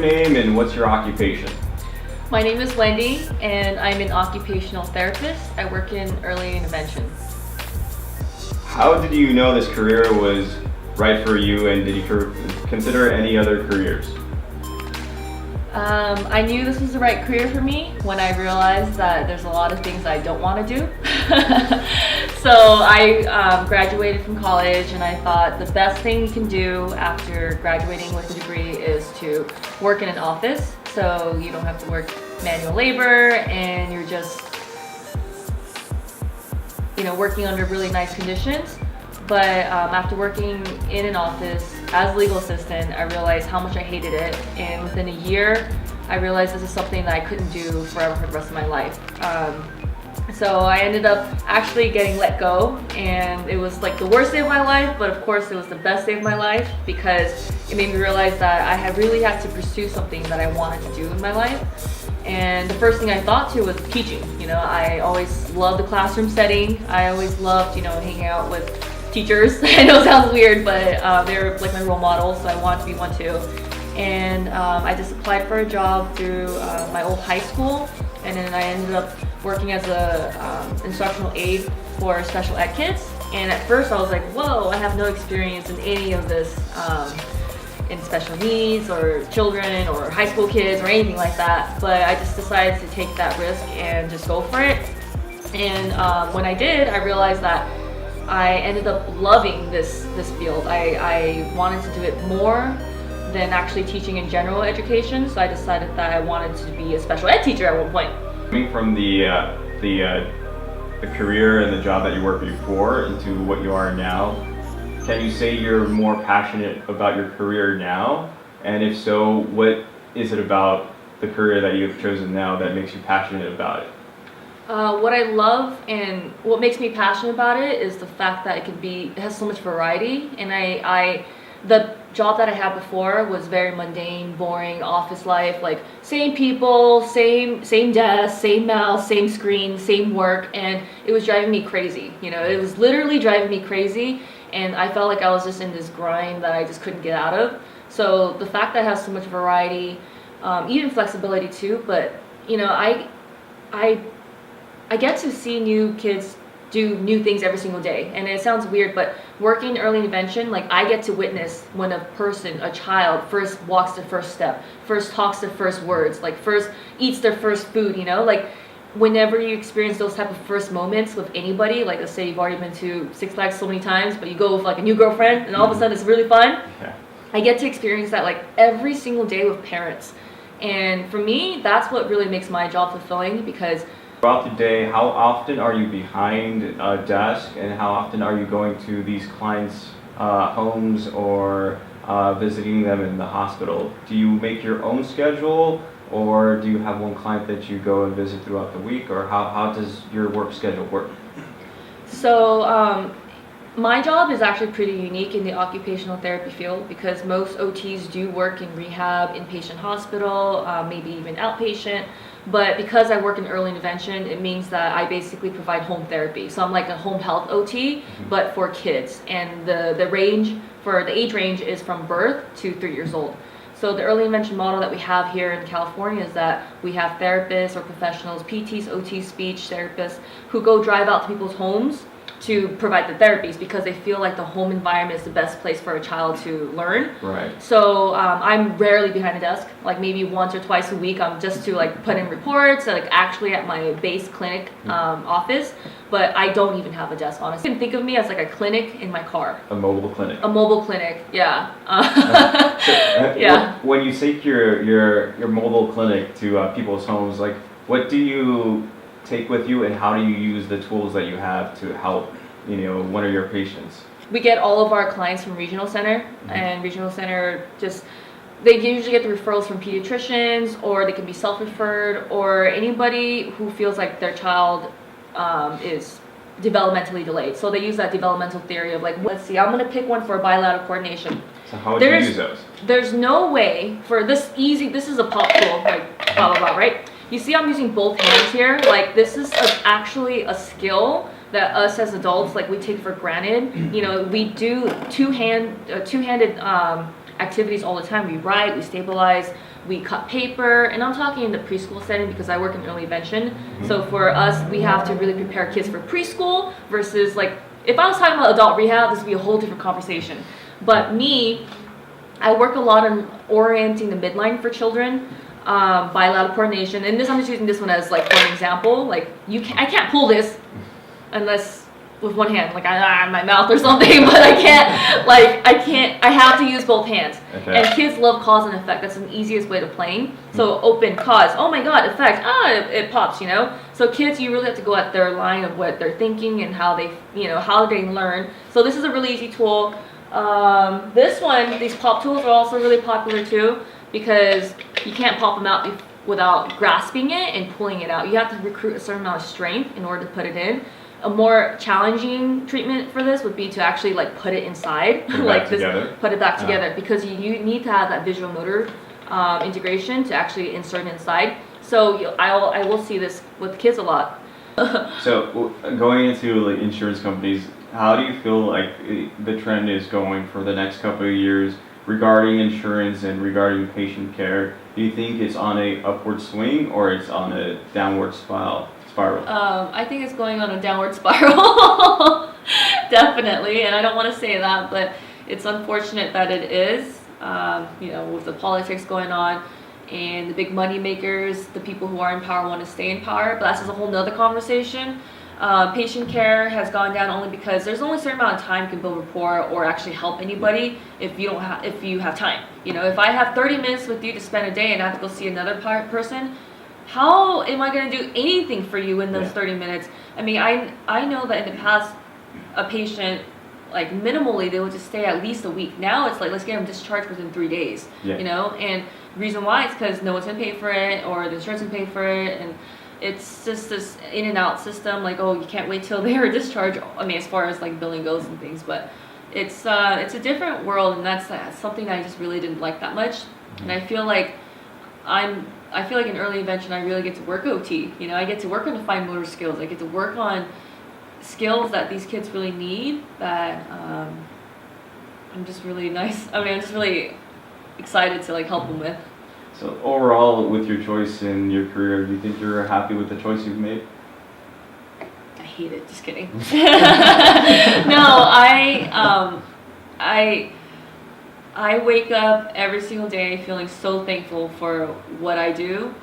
name and what's your occupation? My name is Wendy, and I'm an occupational therapist. I work in early intervention. How did you know this career was right for you, and did you consider any other careers? I knew this was the right career for me when I realized that there's a lot of things I don't want to do. So I graduated from college, and I thought the best thing you can do after graduating with a degree is to work in an office, so you don't have to work manual labor and you're just working under really nice conditions. But after working in an office as a legal assistant, I realized how much I hated it, and within a year I realized this is something that I couldn't do forever for the rest of my life. So I ended up actually getting let go, and it was like the worst day of my life, but of course it was the best day of my life because it made me realize that I had really had to pursue something that I wanted to do in my life. And the first thing I thought to was teaching. I always loved the classroom setting. I always loved, hanging out with teachers. I know it sounds weird, but they're like my role models, so I wanted to be one too. And I just applied for a job through my old high school, and then I ended up working as a instructional aide for special ed kids. And at first I was like, whoa, I have no experience in any of this, in special needs or children or high school kids or anything like that. But I just decided to take that risk and just go for it. And when I did, I realized that I ended up loving this field. I wanted to do it more than actually teaching in general education, so I decided that I wanted to be a special ed teacher at one point. Coming from the career and the job that you worked before into what you are now, can you say you're more passionate about your career now? And if so, what is it about the career that you've chosen now that makes you passionate about it? What I love and what makes me passionate about it is the fact that it has so much variety. And the job that I had before was very mundane, boring, office life, like same people, same desk, same mouse, same screen, same work, and it was driving me crazy. It was literally driving me crazy, and I felt like I was just in this grind that I just couldn't get out of. So the fact that it has so much variety, even flexibility too, but I get to see new kids do new things every single day. And it sounds weird, but working in early intervention, like I get to witness when a child first walks their first step, first talks their first words, like first eats their first food, like whenever you experience those type of first moments with anybody, like let's say you've already been to Six Flags so many times, but you go with like a new girlfriend and all of a sudden it's really fun. Yeah. I get to experience that like every single day with parents. And for me, that's what really makes my job fulfilling, because throughout the day, how often are you behind a desk, and how often are you going to these clients' homes or visiting them in the hospital? Do you make your own schedule, or do you have one client that you go and visit throughout the week, or how does your work schedule work? So my job is actually pretty unique in the occupational therapy field because most OTs do work in rehab, inpatient hospital, maybe even outpatient. But because I work in early intervention, it means that I basically provide home therapy. So I'm like a home health OT, but for kids. And the age range is from birth to 3 years old. So the early intervention model that we have here in California is that we have therapists or professionals, PTs, OTs, speech therapists, who go drive out to people's homes to provide the therapies because they feel like the home environment is the best place for a child to learn. Right. So I'm rarely behind a desk, like maybe once or twice a week. I'm just to like put in reports, like actually at my base clinic office, but I don't even have a desk, honestly. You can think of me as like a clinic in my car. A mobile clinic. A mobile clinic, yeah. Yeah. When you take your mobile clinic to people's homes, like what do you take with you, and how do you use the tools that you have to help one of your patients? We get all of our clients from regional center, and regional center they usually get the referrals from pediatricians, or they can be self-referred, or anybody who feels like their child is developmentally delayed. So they use that developmental theory of like, let's see, I'm going to pick one for bilateral coordination. So how would you use those? There's no way for this is a pop tool, like blah, blah, blah, right? You see I'm using both hands here. Like this is actually a skill that us as adults, like we take for granted. We do two-handed activities all the time. We write, we stabilize, we cut paper, and I'm talking in the preschool setting because I work in early intervention. So for us, we have to really prepare kids for preschool versus like, if I was talking about adult rehab, this would be a whole different conversation. But me, I work a lot on orienting the midline for children, bilateral coordination, and I'm just using this one as like one example. Like I can't pull this unless with one hand, like my mouth or something, but I can't, I have to use both hands. Okay. And kids love cause and effect. That's the easiest way to playing. So open, cause, oh my god, effect, it pops, you know? So kids, you really have to go at their line of what they're thinking and how they, how they learn. So this is a really easy tool. This one, these pop tools are also really popular too, because you can't pop them out without grasping it and pulling it out. You have to recruit a certain amount of strength in order to put it in. A more challenging treatment for this would be to actually like put it inside, Put it like back this, together. put it back together, because you need to have that visual motor integration to actually insert it inside. So I will see this with kids a lot. So going into like insurance companies, how do you feel like the trend is going for the next couple of years regarding insurance and regarding patient care? Do you think it's on a upward swing or it's on a downward spiral? I think it's going on a downward spiral, definitely, and I don't want to say that, but it's unfortunate that it is, with the politics going on and the big money makers, the people who are in power want to stay in power, but that's just a whole nother conversation. Patient care has gone down only because there's only a certain amount of time you can build rapport or actually help anybody if you have time. If I have 30 minutes with you to spend a day and I have to go see another person, how am I going to do anything for you in those 30 minutes? I mean, I know that in the past, a patient, like minimally, they would just stay at least a week. Now it's like, let's get them discharged within 3 days, and the reason why is because no one's going to pay for it or the insurance can pay for it, and it's just this in and out system, like, oh, you can't wait till they are discharged. I mean, as far as like billing goes and things, but it's a different world, and that's something I just really didn't like that much. And I feel like in early intervention, I really get to work OT. I get to work on the fine motor skills. I get to work on skills that these kids really need. That I'm just really I'm just really excited to like help them with. So overall, with your choice in your career, do you think you're happy with the choice you've made? I hate it. Just kidding. No, I wake up every single day feeling so thankful for what I do